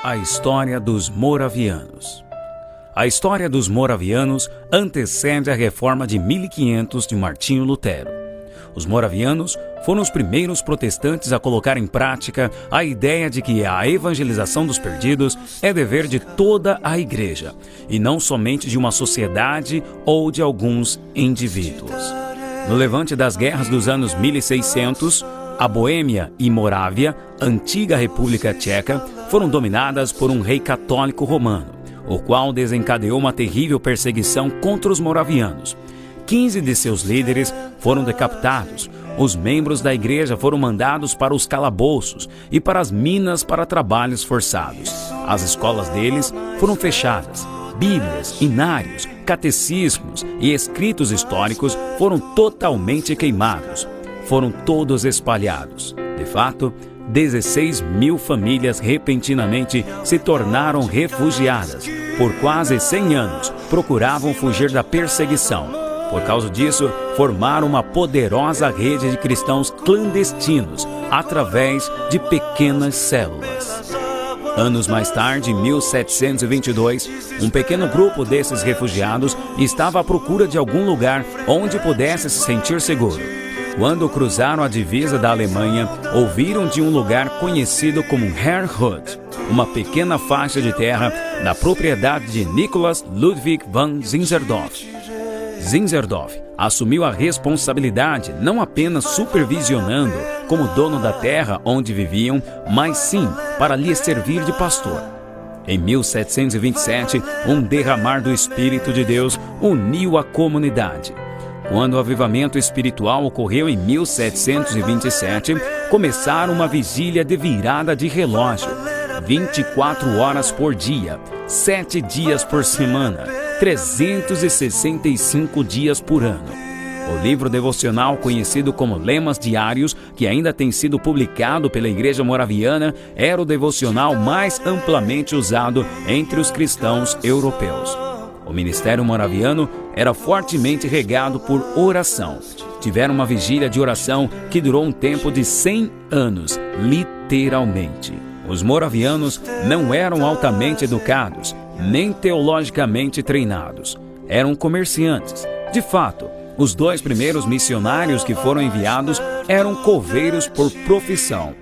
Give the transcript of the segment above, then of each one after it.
A história dos moravianos. A história dos moravianos antecede a reforma de 1500 de Martinho Lutero. Os moravianos foram os primeiros protestantes a colocar em prática a ideia de que a evangelização dos perdidos é dever de toda a igreja, e não somente de uma sociedade ou de alguns indivíduos. No levante das guerras dos anos 1600, a Boêmia e Morávia, antiga República Tcheca, foram dominadas por um rei católico romano, o qual desencadeou uma terrível perseguição contra os moravianos. 15 de seus líderes foram decapitados. Os membros da igreja foram mandados para os calabouços e para as minas para trabalhos forçados. As escolas deles foram fechadas. Bíblias, inários, catecismos e escritos históricos foram totalmente queimados. Foram todos espalhados. De fato, 16 mil famílias repentinamente se tornaram refugiadas. Por quase 100 anos, procuravam fugir da perseguição. Por causa disso, formaram uma poderosa rede de cristãos clandestinos, através de pequenas células. Anos mais tarde, em 1722, um pequeno grupo desses refugiados estava à procura de algum lugar onde pudesse se sentir seguro. Quando cruzaram a divisa da Alemanha, ouviram de um lugar conhecido como Herrnhut, uma pequena faixa de terra da propriedade de Nicholas Ludwig van Zinzendorf. Zinzendorf assumiu a responsabilidade não apenas supervisionando como dono da terra onde viviam, mas sim para lhes servir de pastor. Em 1727, um derramar do Espírito de Deus uniu a comunidade. Quando o avivamento espiritual ocorreu em 1727, começaram uma vigília de virada de relógio, 24 horas por dia, 7 dias por semana, 365 dias por ano. O livro devocional, conhecido como Lemas Diários, que ainda tem sido publicado pela Igreja Moraviana, era o devocional mais amplamente usado entre os cristãos europeus. O ministério moraviano era fortemente regado por oração. Tiveram uma vigília de oração que durou um tempo de 100 anos, literalmente. Os moravianos não eram altamente educados, nem teologicamente treinados. Eram comerciantes. De fato, os 2 primeiros missionários que foram enviados eram coveiros por profissão.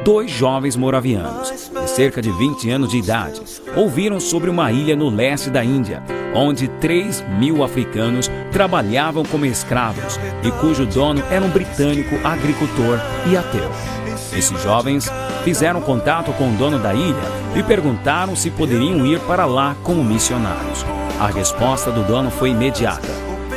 2 jovens moravianos, de cerca de 20 anos de idade, ouviram sobre uma ilha no leste da Índia, onde 3.000 africanos trabalhavam como escravos e cujo dono era um britânico agricultor e ateu. Esses jovens fizeram contato com o dono da ilha e perguntaram se poderiam ir para lá como missionários. A resposta do dono foi imediata.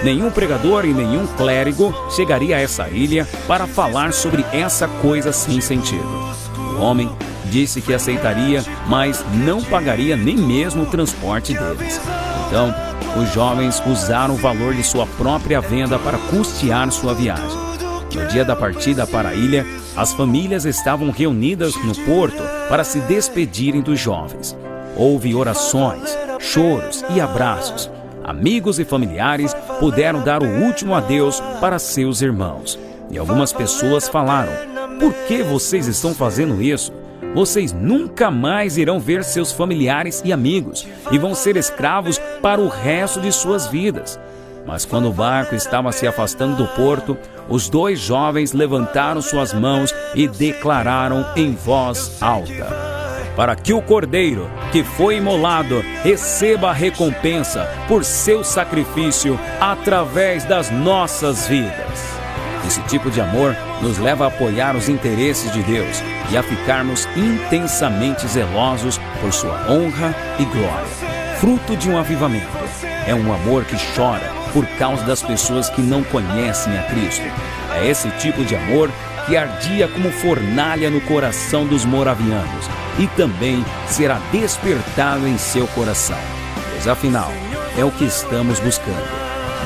Nenhum pregador e nenhum clérigo chegaria a essa ilha para falar sobre essa coisa sem sentido. O homem disse que aceitaria, mas não pagaria nem mesmo o transporte deles. Então, os jovens usaram o valor de sua própria venda para custear sua viagem. No dia da partida para a ilha, as famílias estavam reunidas no porto para se despedirem dos jovens. Houve orações, choros e abraços. Amigos e familiares puderam dar o último adeus para seus irmãos. E algumas pessoas falaram: "Por que vocês estão fazendo isso? Vocês nunca mais irão ver seus familiares e amigos e vão ser escravos para o resto de suas vidas." Mas quando o barco estava se afastando do porto, os 2 jovens levantaram suas mãos e declararam em voz alta: "Para que o Cordeiro, que foi imolado, receba a recompensa por seu sacrifício através das nossas vidas." Esse tipo de amor nos leva a apoiar os interesses de Deus e a ficarmos intensamente zelosos por sua honra e glória. Fruto de um avivamento. É um amor que chora por causa das pessoas que não conhecem a Cristo. É esse tipo de amor que ardia como fornalha no coração dos moravianos e também será despertado em seu coração. Pois afinal, é o que estamos buscando: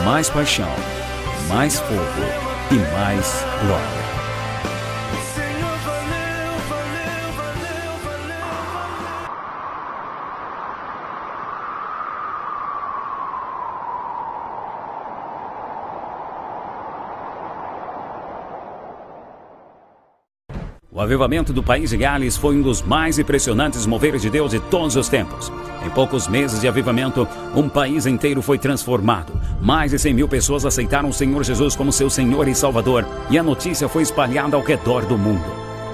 mais paixão, mais fogo e mais glória. O avivamento do país de Gales foi um dos mais impressionantes moveres de Deus de todos os tempos. Em poucos meses de avivamento, um país inteiro foi transformado. Mais de 100 mil pessoas aceitaram o Senhor Jesus como seu Senhor e Salvador, e a notícia foi espalhada ao redor do mundo.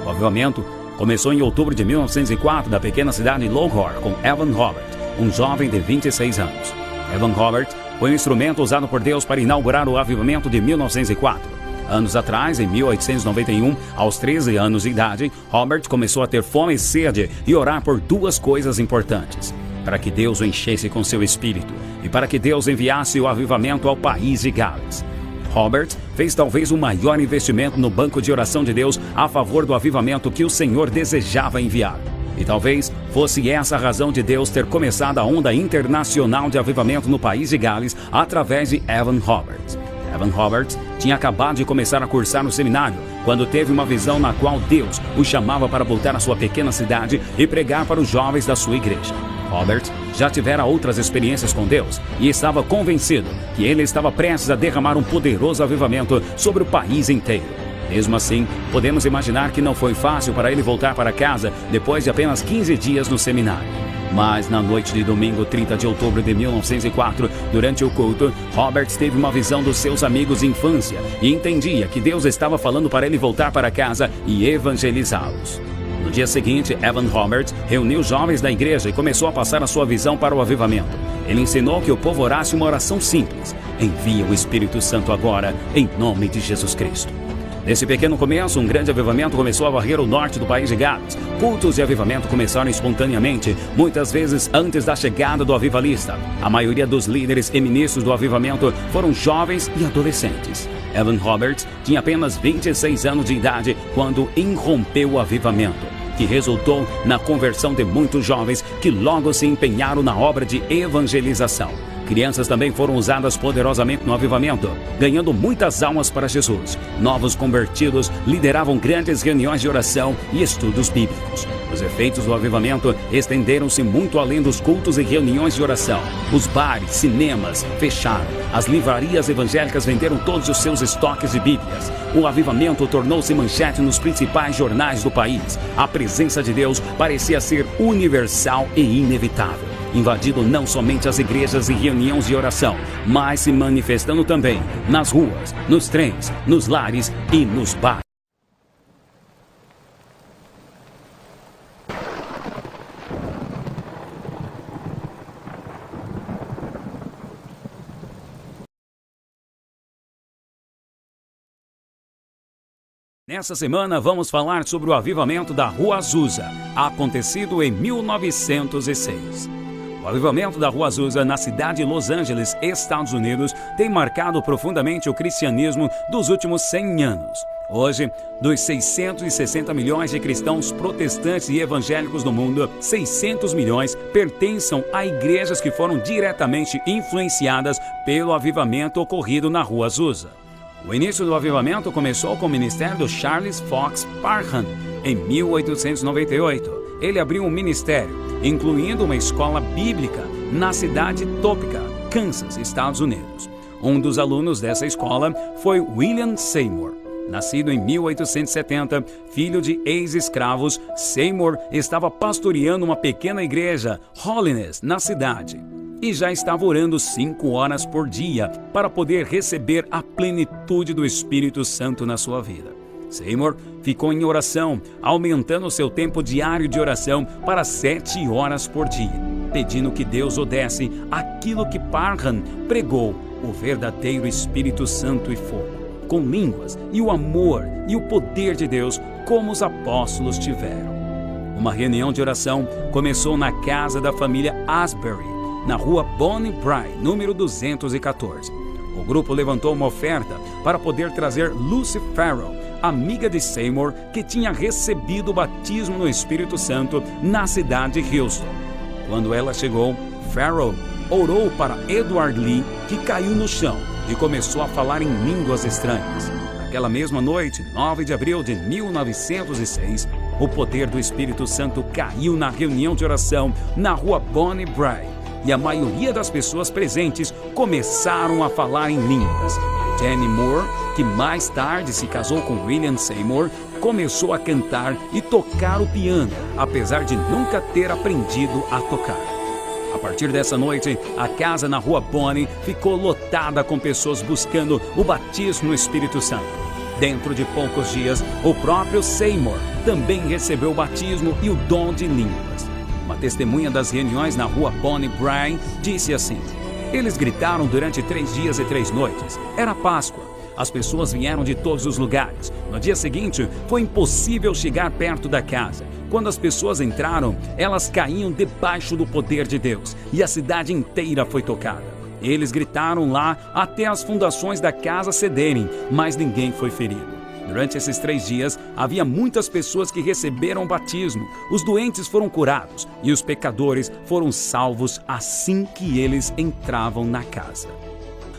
O avivamento começou em outubro de 1904 na pequena cidade de Lohore com Evan Robert, um jovem de 26 anos. Evan Robert foi um instrumento usado por Deus para inaugurar o avivamento de 1904. Anos atrás, em 1891, aos 13 anos de idade, Robert começou a ter fome e sede e orar por duas coisas importantes: para que Deus o enchesse com seu espírito e para que Deus enviasse o avivamento ao país de Gales. Robert fez talvez o maior investimento no banco de oração de Deus a favor do avivamento que o Senhor desejava enviar. E talvez fosse essa a razão de Deus ter começado a onda internacional de avivamento no país de Gales através de Evan Robert. Evan Robert tinha acabado de começar a cursar no seminário quando teve uma visão na qual Deus o chamava para voltar à sua pequena cidade e pregar para os jovens da sua igreja. Robert já tivera outras experiências com Deus e estava convencido que ele estava prestes a derramar um poderoso avivamento sobre o país inteiro. Mesmo assim, podemos imaginar que não foi fácil para ele voltar para casa depois de apenas 15 dias no seminário. Mas na noite de domingo, 30 de outubro de 1904, durante o culto, Robert teve uma visão dos seus amigos de infância e entendia que Deus estava falando para ele voltar para casa e evangelizá-los. No dia seguinte, Evan Robert reuniu jovens da igreja e começou a passar a sua visão para o avivamento. Ele ensinou que o povo orasse uma oração simples: envia o Espírito Santo agora, em nome de Jesus Cristo. Nesse pequeno começo, um grande avivamento começou a varrer o norte do país de Gales. Cultos de avivamento começaram espontaneamente, muitas vezes antes da chegada do avivalista. A maioria dos líderes e ministros do avivamento foram jovens e adolescentes. Evan Robert tinha apenas 26 anos de idade quando irrompeu o avivamento, que resultou na conversão de muitos jovens que logo se empenharam na obra de evangelização. Crianças também foram usadas poderosamente no avivamento, ganhando muitas almas para Jesus. Novos convertidos lideravam grandes reuniões de oração e estudos bíblicos. Os efeitos do avivamento estenderam-se muito além dos cultos e reuniões de oração. Os bares, cinemas fecharam. As livrarias evangélicas venderam todos os seus estoques de Bíblias. O avivamento tornou-se manchete nos principais jornais do país. A presença de Deus parecia ser universal e inevitável, invadindo não somente as igrejas e reuniões de oração, mas se manifestando também nas ruas, nos trens, nos lares e nos bares. Nessa semana vamos falar sobre o avivamento da Rua Azusa, acontecido em 1906. O avivamento da Rua Azusa na cidade de Los Angeles, Estados Unidos, tem marcado profundamente o cristianismo dos últimos 100 anos. Hoje, dos 660 milhões de cristãos protestantes e evangélicos no mundo, 600 milhões pertencem a igrejas que foram diretamente influenciadas pelo avivamento ocorrido na Rua Azusa. O início do avivamento começou com o ministério do Charles Fox Parham, em 1898. Ele abriu um ministério, incluindo uma escola bíblica, na cidade de Topeka, Kansas, Estados Unidos. Um dos alunos dessa escola foi William Seymour. Nascido em 1870, filho de ex-escravos, Seymour estava pastoreando uma pequena igreja, Holiness, na cidade. E já estava orando 5 horas por dia para poder receber a plenitude do Espírito Santo na sua vida. Seymour ficou em oração, aumentando seu tempo diário de oração para 7 horas por dia, pedindo que Deus o desse aquilo que Parham pregou, o verdadeiro Espírito Santo e fogo, com línguas e o amor e o poder de Deus, como os apóstolos tiveram. Uma reunião de oração começou na casa da família Asbury, na rua Bonnie Brae, número 214. O grupo levantou uma oferta para poder trazer Lucy Farrell, amiga de Seymour, que tinha recebido o batismo no Espírito Santo na cidade de Houston. Quando ela chegou, Farrell orou para Edward Lee, que caiu no chão e começou a falar em línguas estranhas. Naquela mesma noite, 9 de abril de 1906, o poder do Espírito Santo caiu na reunião de oração na rua Bonnie Brae. E a maioria das pessoas presentes começaram a falar em línguas. Jenny Moore, que mais tarde se casou com William Seymour, começou a cantar e tocar o piano, apesar de nunca ter aprendido a tocar. A partir dessa noite, a casa na Rua Bonnie ficou lotada com pessoas buscando o batismo no Espírito Santo. Dentro de poucos dias, o próprio Seymour também recebeu o batismo e o dom de línguas. Uma testemunha das reuniões na Rua Bonnie Brain disse assim: eles gritaram durante 3 dias e 3 noites. Era Páscoa. As pessoas vieram de todos os lugares. No dia seguinte, foi impossível chegar perto da casa. Quando as pessoas entraram, elas caíam debaixo do poder de Deus e a cidade inteira foi tocada. Eles gritaram lá até as fundações da casa cederem, mas ninguém foi ferido. Durante esses 3 dias, havia muitas pessoas que receberam o batismo. Os doentes foram curados e os pecadores foram salvos assim que eles entravam na casa.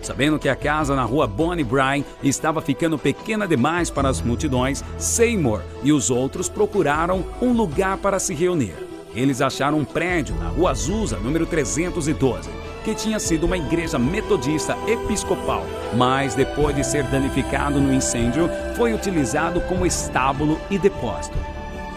Sabendo que a casa na Rua Bonnie Brain estava ficando pequena demais para as multidões, Seymour e os outros procuraram um lugar para se reunir. Eles acharam um prédio na Rua Azusa, número 312, que tinha sido uma igreja metodista episcopal, mas depois de ser danificado no incêndio, foi utilizado como estábulo e depósito.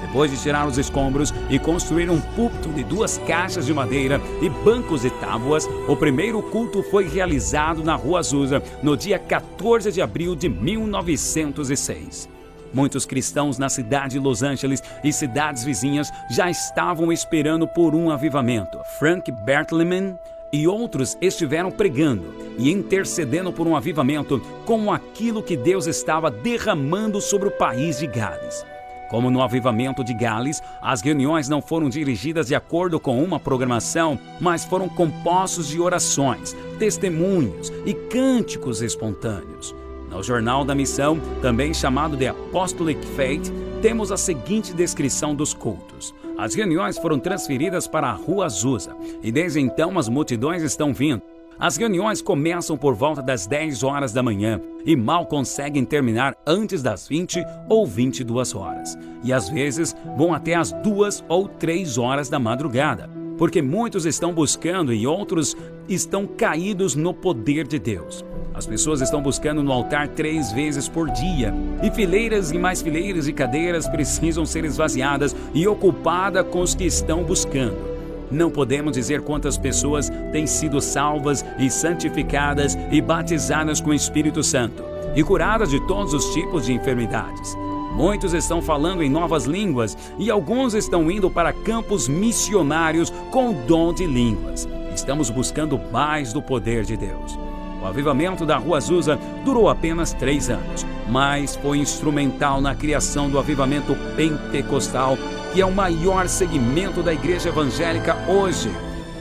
Depois de tirar os escombros e construir um púlpito de 2 caixas de madeira e bancos e tábuas, o primeiro culto foi realizado na Rua Azusa no dia 14 de abril de 1906. Muitos cristãos na cidade de Los Angeles e cidades vizinhas já estavam esperando por um avivamento. Frank Bertleman e outros estiveram pregando e intercedendo por um avivamento como aquilo que Deus estava derramando sobre o país de Gales. Como no avivamento de Gales, as reuniões não foram dirigidas de acordo com uma programação, mas foram compostos de orações, testemunhos e cânticos espontâneos. No Jornal da Missão, também chamado de Apostolic Faith, temos a seguinte descrição dos cultos. As reuniões foram transferidas para a Rua Azusa e desde então as multidões estão vindo. As reuniões começam por volta das 10 horas da manhã e mal conseguem terminar antes das 20 ou 22 horas. E às vezes vão até as 2 ou 3 horas da madrugada, porque muitos estão buscando e outros estão caídos no poder de Deus. As pessoas estão buscando no altar 3 vezes por dia, e fileiras e mais fileiras de cadeiras precisam ser esvaziadas e ocupadas com os que estão buscando. Não podemos dizer quantas pessoas têm sido salvas e santificadas e batizadas com o Espírito Santo e curadas de todos os tipos de enfermidades. Muitos estão falando em novas línguas e alguns estão indo para campos missionários com o dom de línguas. Estamos buscando mais do poder de Deus. O avivamento da Rua Azusa durou apenas 3 anos, mas foi instrumental na criação do avivamento pentecostal, que é o maior segmento da igreja evangélica hoje.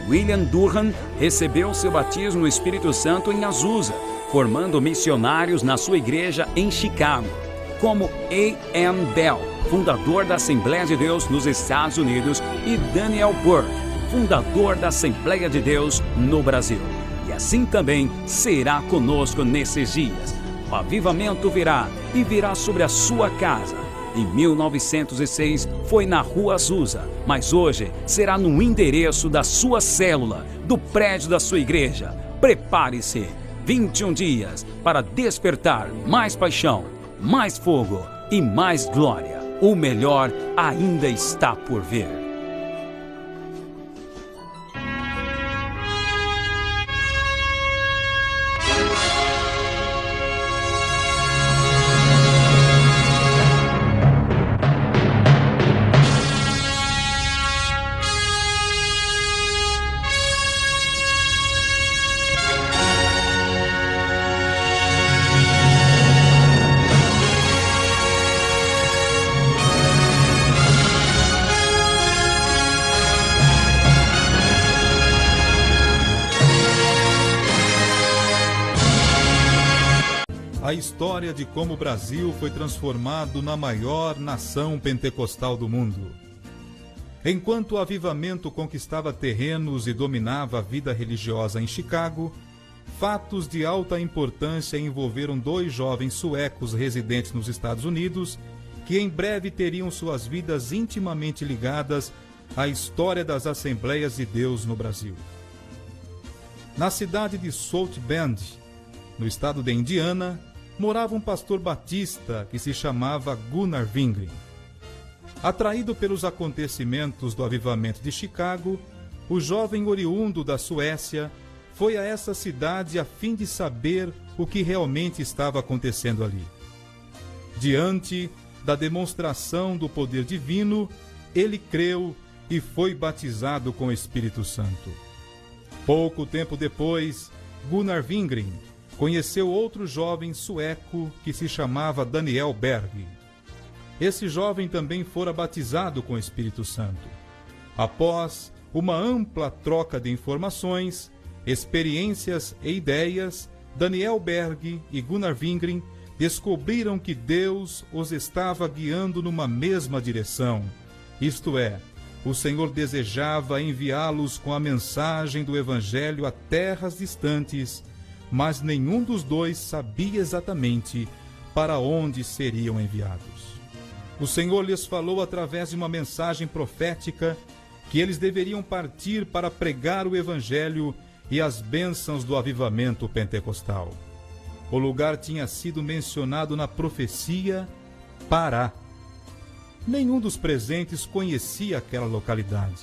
William Durham recebeu seu batismo no Espírito Santo em Azusa, formando missionários na sua igreja em Chicago, como A.M. Bell, fundador da Assembleia de Deus nos Estados Unidos, e Daniel Burke, fundador da Assembleia de Deus no Brasil. E assim também será conosco nesses dias. O avivamento virá e virá sobre a sua casa. Em 1906 foi na Rua Azusa, mas hoje será no endereço da sua célula, do prédio da sua igreja. Prepare-se, 21 dias para despertar mais paixão, mais fogo e mais glória. O melhor ainda está por vir. A história de como o Brasil foi transformado na maior nação pentecostal do mundo. Enquanto o avivamento conquistava terrenos e dominava a vida religiosa em Chicago, fatos de alta importância envolveram 2 jovens suecos residentes nos Estados Unidos, que em breve teriam suas vidas intimamente ligadas à história das Assembleias de Deus no Brasil. Na cidade de South Bend, no estado de Indiana, morava um pastor batista que se chamava Gunnar Wingren. Atraído pelos acontecimentos do avivamento de Chicago, o jovem oriundo da Suécia foi a essa cidade a fim de saber o que realmente estava acontecendo ali. Diante da demonstração do poder divino, ele creu e foi batizado com o Espírito Santo. Pouco tempo depois, Gunnar Wingren conheceu outro jovem sueco que se chamava Daniel Berg. Esse jovem também fora batizado com o Espírito Santo. Após uma ampla troca de informações, experiências e ideias, Daniel Berg e Gunnar Wingren descobriram que Deus os estava guiando numa mesma direção, isto é, o Senhor desejava enviá-los com a mensagem do Evangelho a terras distantes, mas nenhum dos dois sabia exatamente para onde seriam enviados. O Senhor lhes falou através de uma mensagem profética que eles deveriam partir para pregar o Evangelho e as bênçãos do avivamento pentecostal. O lugar tinha sido mencionado na profecia Pará. Nenhum dos presentes conhecia aquela localidade.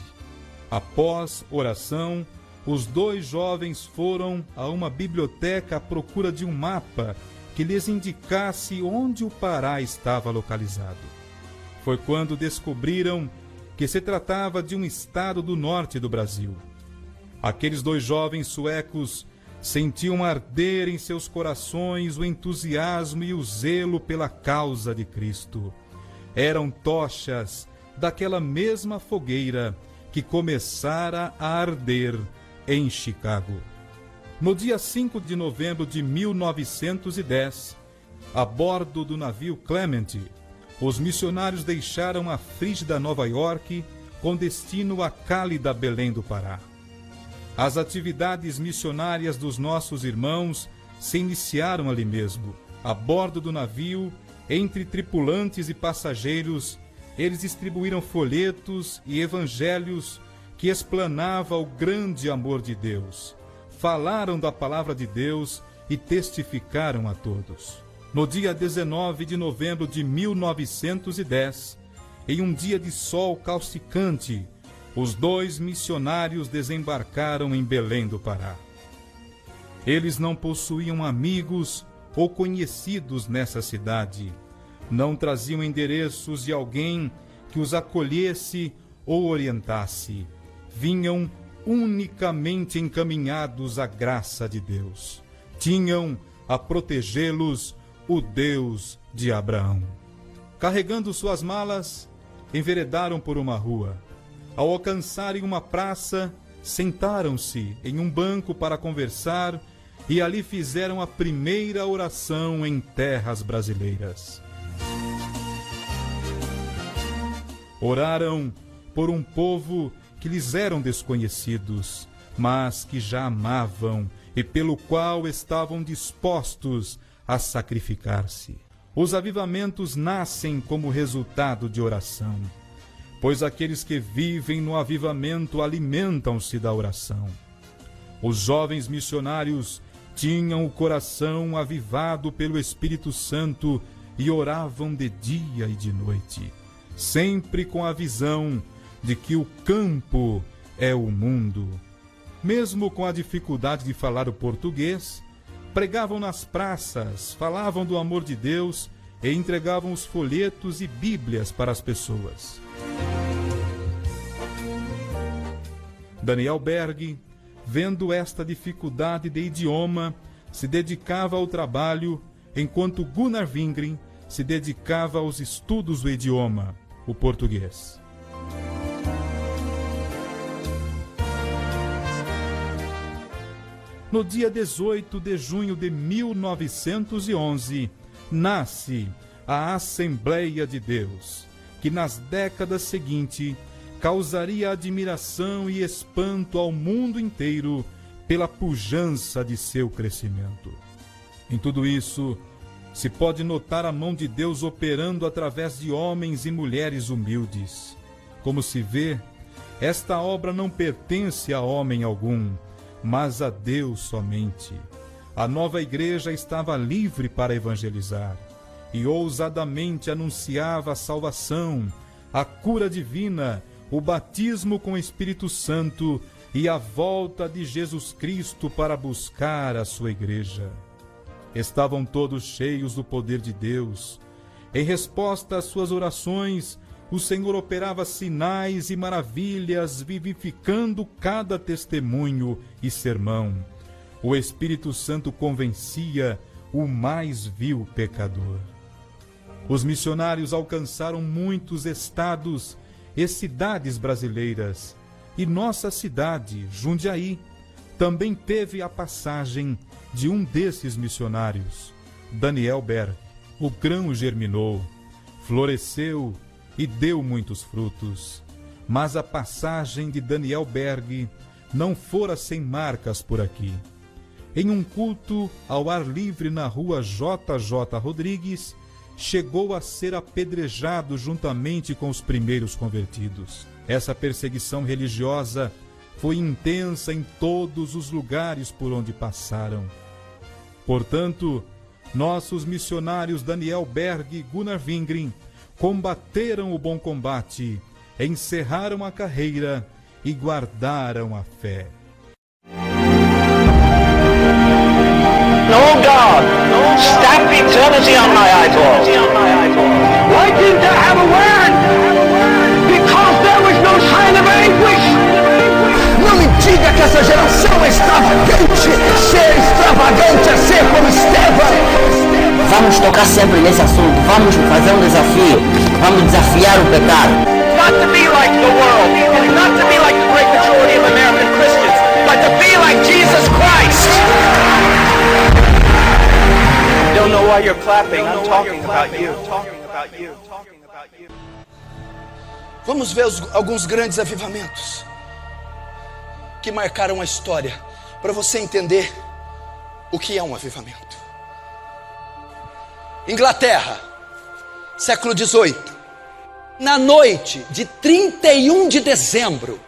Após oração, os dois jovens foram a uma biblioteca à procura de um mapa que lhes indicasse onde o Pará estava localizado. Foi quando descobriram que se tratava de um estado do norte do Brasil. Aqueles dois jovens suecos sentiam arder em seus corações o entusiasmo e o zelo pela causa de Cristo. Eram tochas daquela mesma fogueira que começara a arder em Chicago. No dia 5 de novembro de 1910, a bordo do navio Clement, os missionários deixaram a frígida Nova York com destino à cálida Belém do Pará. As atividades missionárias dos nossos irmãos se iniciaram ali mesmo. A bordo do navio, entre tripulantes e passageiros, eles distribuíram folhetos e evangelhos que explanava o grande amor de Deus. Falaram da palavra de Deus e testificaram a todos. No dia 19 de novembro de 1910, em um dia de sol causticante, os dois missionários desembarcaram em Belém do Pará. Eles não possuíam amigos ou conhecidos nessa cidade, não traziam endereços de alguém que os acolhesse ou orientasse. Vinham unicamente encaminhados à graça de Deus. Tinham a protegê-los o Deus de Abraão. Carregando suas malas, enveredaram por uma rua. Ao alcançarem uma praça, sentaram-se em um banco para conversar e ali fizeram a primeira oração em terras brasileiras. Oraram por um povo que lhes eram desconhecidos, mas que já amavam e pelo qual estavam dispostos a sacrificar-se. Os avivamentos nascem como resultado de oração, pois aqueles que vivem no avivamento alimentam-se da oração. Os jovens missionários tinham o coração avivado pelo Espírito Santo e oravam de dia e de noite, sempre com a visão de que o campo é o mundo. Mesmo com a dificuldade de falar o português, pregavam nas praças, falavam do amor de Deus e entregavam os folhetos e bíblias para as pessoas. Daniel Berg, vendo esta dificuldade de idioma, se dedicava ao trabalho, enquanto Gunnar Wingren se dedicava aos estudos do idioma, o português. No dia 18 de junho de 1911, nasce a Assembleia de Deus, que nas décadas seguintes causaria admiração e espanto ao mundo inteiro pela pujança de seu crescimento. Em tudo isso, se pode notar a mão de Deus operando através de homens e mulheres humildes. Como se vê, esta obra não pertence a homem algum, mas a Deus somente. a nova igreja estava livre para evangelizar e ousadamente anunciava a salvação, a cura divina, o batismo com o Espírito Santo e a volta de Jesus Cristo para buscar a sua igreja. Estavam todos cheios do poder de Deus. Em resposta às suas orações, o Senhor operava sinais e maravilhas, vivificando cada testemunho e sermão. O Espírito Santo convencia o mais vil pecador. Os missionários alcançaram muitos estados e cidades brasileiras, e nossa cidade, Jundiaí, também teve a passagem de um desses missionários, Daniel Berg. O grão germinou, floresceu e deu muitos frutos. Mas a passagem de Daniel Berg não fora sem marcas por aqui. Em um culto ao ar livre na rua JJ Rodrigues, chegou a ser apedrejado juntamente com os primeiros convertidos. Essa perseguição religiosa foi intensa em todos os lugares por onde passaram. Portanto, nossos missionários Daniel Berg e Gunnar Wingren combateram o bom combate, encerraram a carreira e guardaram a fé. Oh God, stamp eternity on my eyeballs. Why didn't I have a word? Because there was no sign of anguish. Não me diga que essa geração é extravagante. Ser extravagante é ser como Estevão. Vamos tocar sempre nesse assunto. Vamos fazer um desafio. Vamos desafiar o pecado. Not to be like the world, not to be like the great majority of American Christians, but to be like Jesus Christ. Don't know why you're clapping. I'm talking about you. Vamos ver alguns grandes avivamentos que marcaram a história, para você entender o que é um avivamento. Inglaterra, século XVIII. Na noite de 31 de dezembro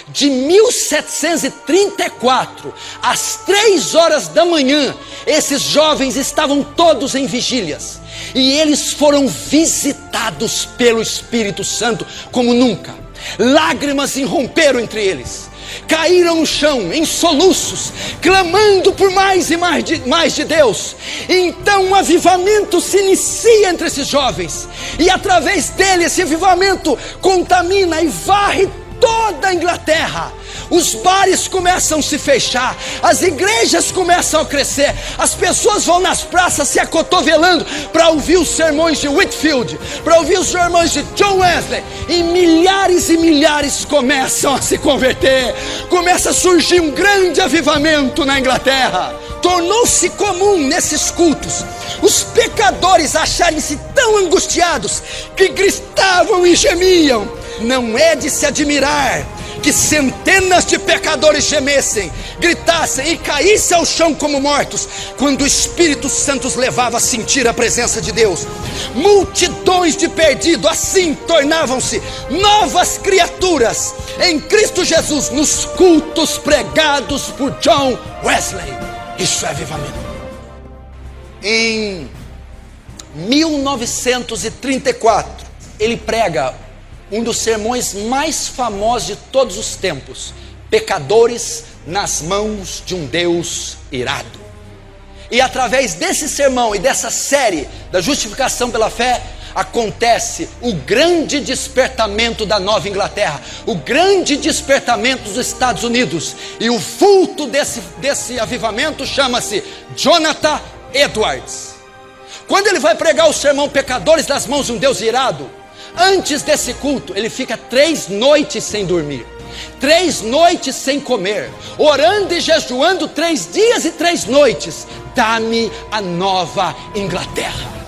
de 1734, às 3 horas da manhã, esses jovens estavam todos em vigílias. E eles foram visitados pelo Espírito Santo como nunca. Lágrimas irromperam entre eles. Caíram no chão, em soluços, clamando por mais e mais de Deus. E então um avivamento se inicia entre esses jovens. E através dele, esse avivamento contamina e varre toda a Inglaterra. Os bares começam a se fechar, as igrejas começam a crescer, as pessoas vão nas praças se acotovelando para ouvir os sermões de Whitefield, para ouvir os sermões de John Wesley, e milhares começam a se converter. Começa a surgir um grande avivamento na Inglaterra. Tornou-se comum nesses cultos os pecadores acharem-se tão angustiados que gritavam e gemiam. Não é de se admirar que centenas de pecadores gemessem, gritassem e caíssem ao chão como mortos, quando o Espírito Santo os levava a sentir a presença de Deus. Multidões de perdidos assim tornavam-se novas criaturas em Cristo Jesus, nos cultos pregados por John Wesley. Isso é avivamento. Em 1934, ele prega um dos sermões mais famosos de todos os tempos: pecadores nas mãos de um Deus irado. E através desse sermão e dessa série da justificação pela fé, acontece o grande despertamento da Nova Inglaterra, o grande despertamento dos Estados Unidos. E o vulto desse avivamento chama-se Jonathan Edwards. Quando ele vai pregar o sermão Pecadores nas mãos de um Deus irado, antes desse culto, ele fica 3 noites sem dormir, 3 noites sem comer, orando e jejuando 3 dias e 3 noites. Dá-me a Nova Inglaterra.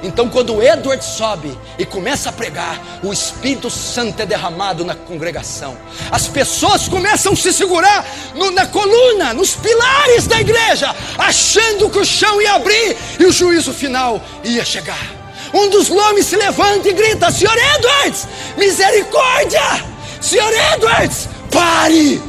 Então, quando Edward sobe e começa a pregar, o Espírito Santo é derramado na congregação. As pessoas começam a se segurar na coluna, nos pilares da igreja, achando que o chão ia abrir e o juízo final ia chegar. Um dos homens se levanta e grita: Sr. Edwards, misericórdia! Sr. Edwards, pare!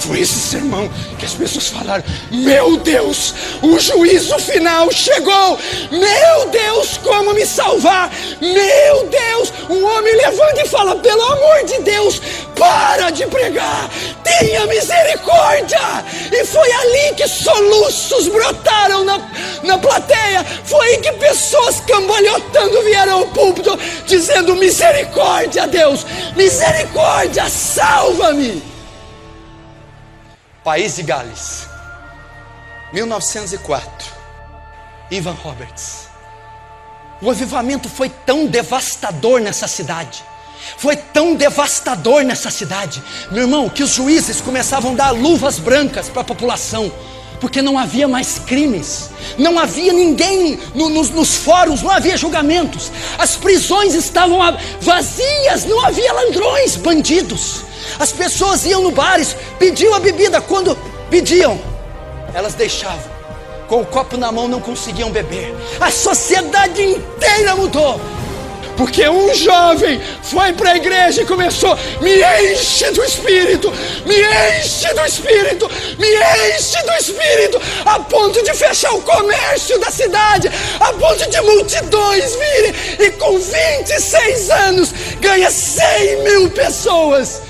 Foi esse sermão que as pessoas falaram: meu Deus, o juízo final chegou. Meu Deus, como me salvar? Meu Deus, um homem levanta e fala: pelo amor de Deus, para de pregar, tenha misericórdia. E foi ali que soluços brotaram na plateia. Foi aí que pessoas cambalhotando vieram ao púlpito dizendo: misericórdia, Deus, misericórdia, salva-me. País de Gales, 1904, Ivan Roberts. O avivamento foi tão devastador nessa cidade, foi tão devastador nessa cidade, meu irmão, que os juízes começavam a dar luvas brancas para a população, porque não havia mais crimes, não havia ninguém nos fóruns, não havia julgamentos, as prisões estavam vazias, não havia ladrões, bandidos. As pessoas iam no bares, pediam a bebida, quando pediam, elas deixavam, com o copo na mão não conseguiam beber. A sociedade inteira mudou, porque um jovem foi para a igreja e começou: me enche do Espírito, me enche do Espírito, me enche do Espírito, a ponto de fechar o comércio da cidade, a ponto de multidões virem, e com 26 anos ganha 100 mil pessoas.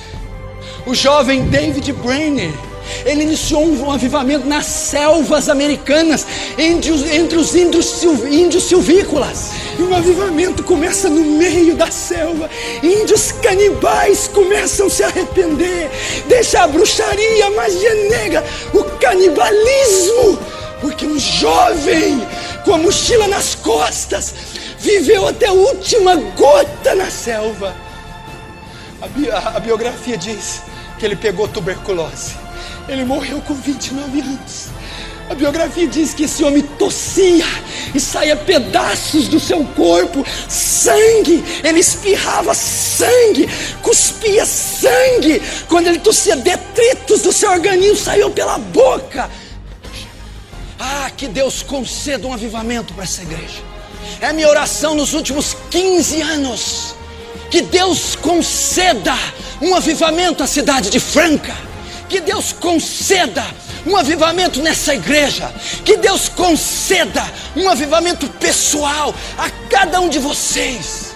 O jovem David Brainerd, ele iniciou um avivamento nas selvas americanas, entre os índios silvícolas. E um avivamento começa no meio da selva. Índios canibais começam a se arrepender, deixar a bruxaria, a magia negra, o canibalismo, porque um jovem com a mochila nas costas viveu até a última gota na selva. A biografia diz que ele pegou tuberculose. Ele morreu com 29 anos. A biografia diz que esse homem tossia e saía pedaços do seu corpo, sangue. Ele espirrava sangue, cuspia sangue. Quando ele tossia, detritos do seu organismo saíam pela boca. Ah, que Deus conceda um avivamento para essa igreja. É a minha oração nos últimos 15 anos. Que Deus conceda um avivamento à cidade de Franca. Que Deus conceda um avivamento nessa igreja. Que Deus conceda um avivamento pessoal a cada um de vocês.